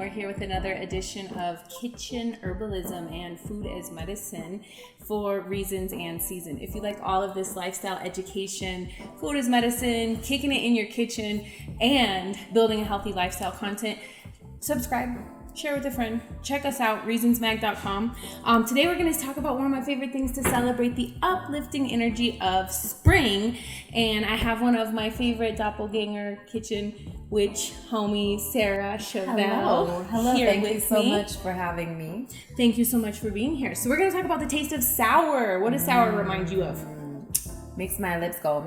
We're here with another edition of Kitchen Herbalism and Food as Medicine for Reasons and Season. If you like all of this lifestyle education, food as medicine, kicking it in your kitchen, and building a healthy lifestyle content, subscribe, share with a friend, check us out, reasonsmag.com. Today we're going to talk about one of my favorite things to celebrate the uplifting energy of spring. And I have one of my favorite doppelganger kitchen witch homie, Sarah Chevelle. Hello. Here Thank you with so me. much for having me. Thank you so much for being here. So we're going to talk about the taste of sour. What does sour remind you of? Makes my lips go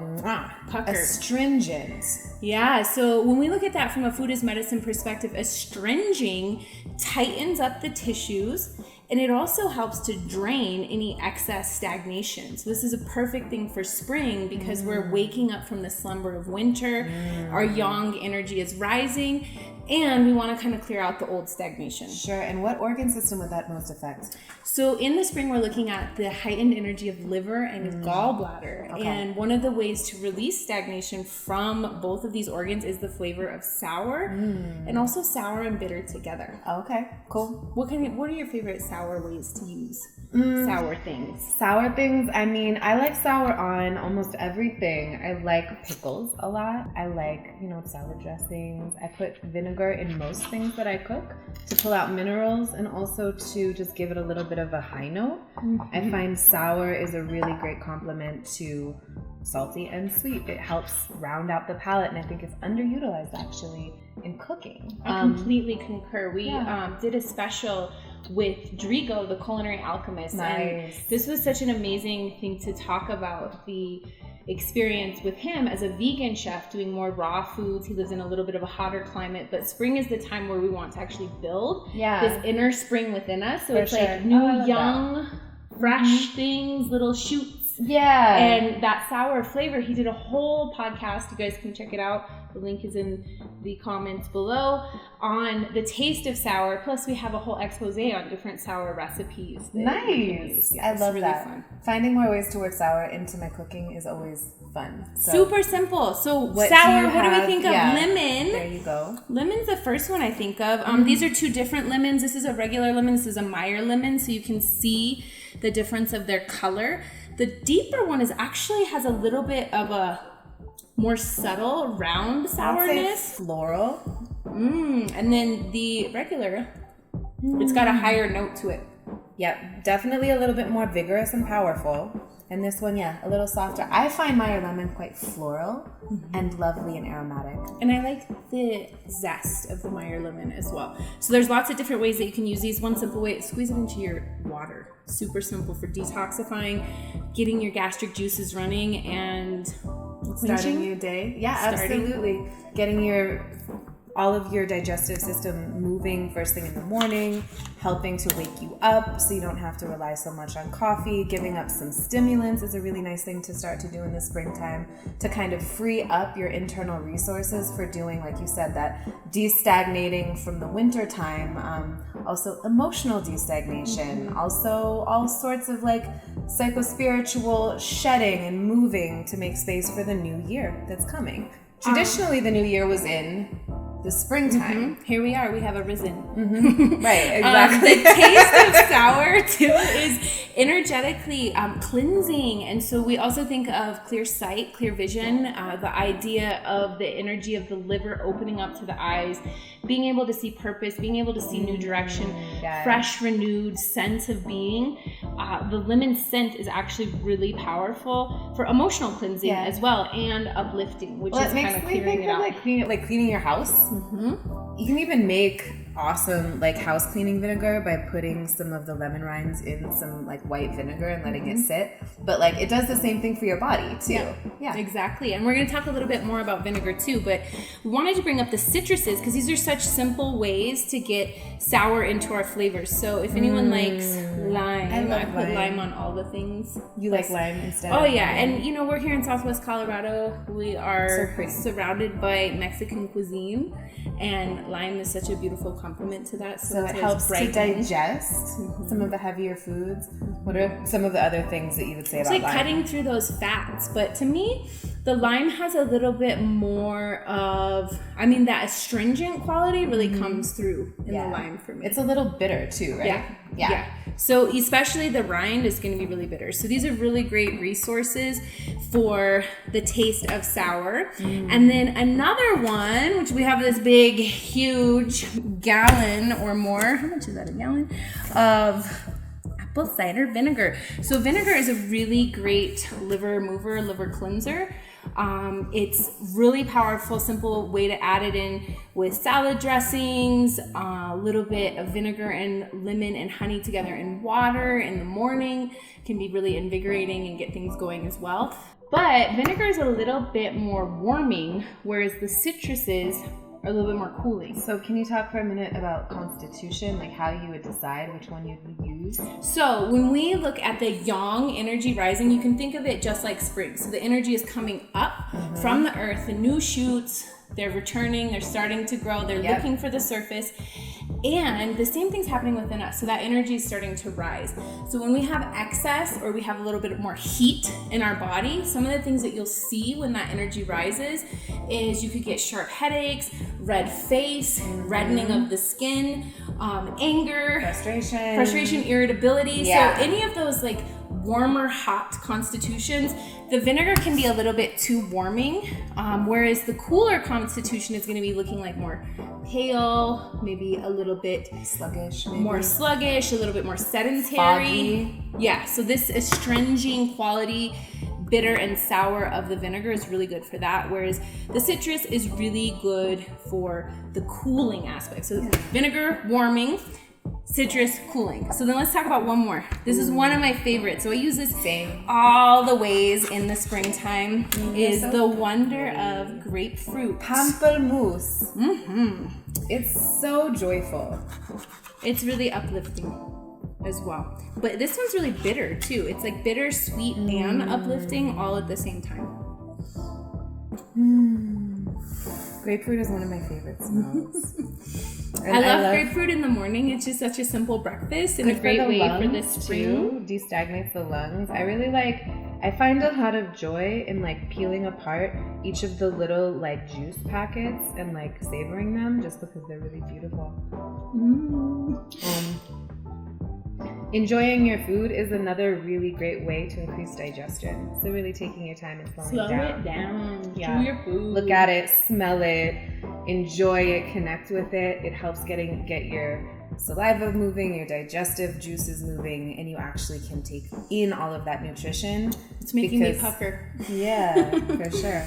pucker. Astringent. Yeah, so when we look at that from a food as medicine perspective, astringing tightens up the tissues, and it also helps to drain any excess stagnation. So this is a perfect thing for spring because we're waking up from the slumber of winter. Our yang energy is rising, and we want to kind of clear out the old stagnation. Sure. And what organ system would that most affect? So in the spring, we're looking at the heightened energy of liver and gallbladder. Okay. And one of the ways to release stagnation from both of these organs is the flavor of sour, and also sour and bitter together. Okay, cool. What are your favorite sour ways to use sour things? Sour things, I mean, I like sour on almost everything. I like pickles a lot. I like, salad dressings. I put vinegar in most things that I cook to pull out minerals and also to just give it a little bit of a high note. I find sour is a really great complement to salty and sweet. It helps round out the palate, and I think it's underutilized actually in cooking. I completely concur. We did a special with Drigo, the culinary alchemist. Nice. And this was such an amazing thing to talk about, the experience with him as a vegan chef doing more raw foods. He lives in a little bit of a hotter climate, but spring is the time where we want to actually build this inner spring within us. So it's like new, young, fresh things, little shoots. Yeah. And that sour flavor, he did a whole podcast. You guys can check it out. The link is in the comments below on the taste of sour. Plus, we have a whole expose on different sour recipes. Nice. Yeah, I love really that. Fun. Finding more ways to work sour into my cooking is always fun. So super simple. So what sour, do you what do we have? think of? Lemon. There you go. Lemon's the first one I think of. These are two different lemons. This is a regular lemon. This is a Meyer lemon. So you can see the difference of their color. The deeper one actually has a little bit of a more subtle, round sourness. I'd say floral. And then the regular, it's got a higher note to it. Yep, definitely a little bit more vigorous and powerful. And this one, a little softer. I find Meyer lemon quite floral and lovely and aromatic. And I like the zest of the Meyer lemon as well. So there's lots of different ways that you can use these. One simple way, squeeze it into your water. Super simple for detoxifying, getting your gastric juices running, and starting your day. Yeah, absolutely. Getting all of your digestive system moving first thing in the morning, helping to wake you up so you don't have to rely so much on coffee. Giving up some stimulants is a really nice thing to start to do in the springtime to kind of free up your internal resources for doing, like you said, that destagnating from the winter time. Also emotional destagnation. Also all sorts of psychospiritual shedding and moving to make space for the new year that's coming. Traditionally, the new year was in the springtime. Here we are. We have arisen. Right, exactly. The taste of sour, too, is energetically cleansing. And so we also think of clear sight, clear vision, the idea of the energy of the liver opening up to the eyes, being able to see purpose, being able to see new direction, fresh, renewed sense of being. The lemon scent is actually really powerful for emotional cleansing as well, and uplifting, which is kind of clearing it out. Like cleaning your house. You can even make awesome house cleaning vinegar by putting some of the lemon rinds in some white vinegar and letting it sit. But it does the same thing for your body too. Yeah, exactly. And we're going to talk a little bit more about vinegar too, but we wanted to bring up the citruses because these are such simple ways to get sour into our flavors. So if anyone likes lime, I put lime on all the things. You like lime instead of lemon? And we're here in Southwest Colorado. We are surrounded by Mexican cuisine, and lime is such a beautiful complement to that. So it helps to digest some of the heavier foods. What are some of the other things that you would say about lime? It's cutting through those fats, but to me, The lime has a little bit more of, that astringent quality really comes through in the lime for me. It's a little bitter too, right? Yeah. So especially the rind is going to be really bitter. So these are really great resources for the taste of sour. And then another one, which we have this big, huge gallon or more. How much is that, a gallon? Of apple cider vinegar. So vinegar is a really great liver mover, liver cleanser. It's really powerful, simple way to add it in with salad dressings, a little bit of vinegar and lemon and honey together in water in the morning can be really invigorating and get things going as well. But vinegar is a little bit more warming, whereas the citruses are a little bit more cooling. So can you talk for a minute about constitution, like how you would decide which one you would use? So when we look at the yang energy rising, you can think of it just like spring. So the energy is coming up from the earth, the new shoots, they're returning, they're starting to grow, they're looking for the surface. And the same thing's happening within us. So that energy is starting to rise. So when we have excess or we have a little bit more heat in our body, some of the things that you'll see when that energy rises is you could get sharp headaches, red face, reddening of the skin, anger, frustration, irritability. So any of those like warmer, hot constitutions, the vinegar can be a little bit too warming, whereas the cooler constitution is going to be looking like more pale, maybe a little bit sluggish, a little bit more sedentary. Foggy. Yeah, so this astringent quality, bitter and sour of the vinegar is really good for that, whereas the citrus is really good for the cooling aspect. So vinegar, warming, citrus, cooling. So then let's talk about one more. This is one of my favorites. So I use this all the ways in the springtime. Is the wonder of grapefruit. Pamplemousse. It's so joyful. It's really uplifting as well. But this one's really bitter too. It's like bitter, sweet, and uplifting all at the same time. Grapefruit is one of my favorite smells. I love grapefruit in the morning. It's just such a simple breakfast and a great way for this too. Destagnates the lungs. I find a lot of joy in like peeling apart each of the little like juice packets and like savoring them just because they're really beautiful. Enjoying your food is another really great way to increase digestion. So really taking your time and slowing it down. Yeah. Chew your food. Look at it, smell it, enjoy it, connect with it. It helps get your saliva moving, your digestive juices moving, and you actually can take in all of that nutrition. It's making me pucker. Yeah, for sure.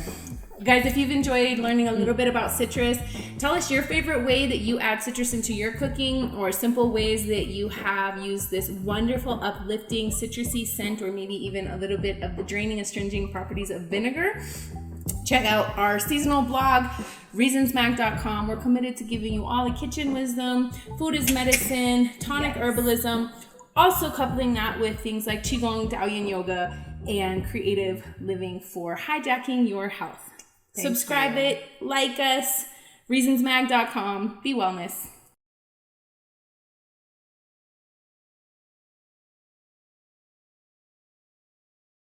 Guys, if you've enjoyed learning a little bit about citrus, tell us your favorite way that you add citrus into your cooking, or simple ways that you have used this wonderful, uplifting, citrusy scent, or maybe even a little bit of the draining, astringent properties of vinegar. Check out our seasonal blog, reasonsmag.com. We're committed to giving you all the kitchen wisdom, food is medicine, tonic herbalism, also coupling that with things like Qigong, Taoyin yoga, and creative living for hijacking your health. Subscribe it, like us, reasonsmag.com. Be wellness.